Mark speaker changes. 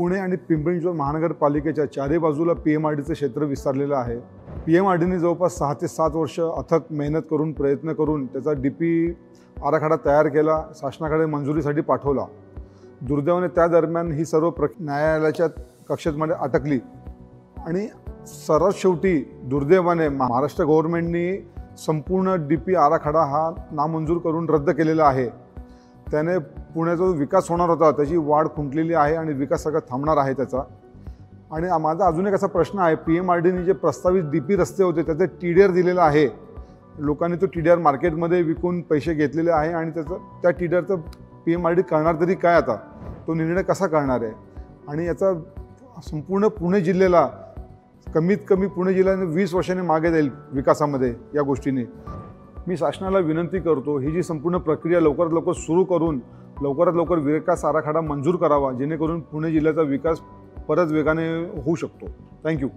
Speaker 1: पुणे आणि पिंपरी चिंचवड महानगरपालिकेच्या चारही बाजूला PMRDचं क्षेत्र विस्तारलेलं आहे। PMRDने जवळपास 6 ते 7 वर्ष अथक मेहनत करून प्रयत्न करून त्याचा DP आराखडा तयार केला, शासनाकडे मंजुरीसाठी पाठवला। दुर्दैवाने त्या दरम्यान ही सर्व न्यायालयाच्या कक्षेमध्ये अटकली आणि सर्वात शेवटी दुर्दैवाने महाराष्ट्र गव्हर्नमेंटनी संपूर्ण DP आराखडा हा नामंजूर करून रद्द केलेला आहे। त्याने पुण्याचा जो विकास होणार होता त्याची वाढ खुंटलेली आहे आणि विकास सगळा थांबणार आहे त्याचा। आणि माझा अजून एक असा प्रश्न आहे, PMRDने जे प्रस्तावित DP रस्ते होते त्याचे TDR दिलेला आहे, लोकांनी तो TDR मार्केटमध्ये विकून पैसे घेतलेले आहे आणि त्या TDRचं PMRD करणार तरी काय, आता तो निर्णय कसा करणार आहे? आणि याचा संपूर्ण पुणे जिल्ह्याला कमीत कमी पुणे जिल्ह्याने 20 वर्षांनी मागे जाईल विकासामध्ये या गोष्टीने। मी शासनाला विनंती करतो, ही जी संपूर्ण प्रक्रिया लवकरात लवकर सुरू करून लवकरात लवकर विकास आराखडा मंजूर करावा, जेणेकरून पुणे जिल्ह्याचा विकास परत वेगाने होऊ शकतो। थँक्यू।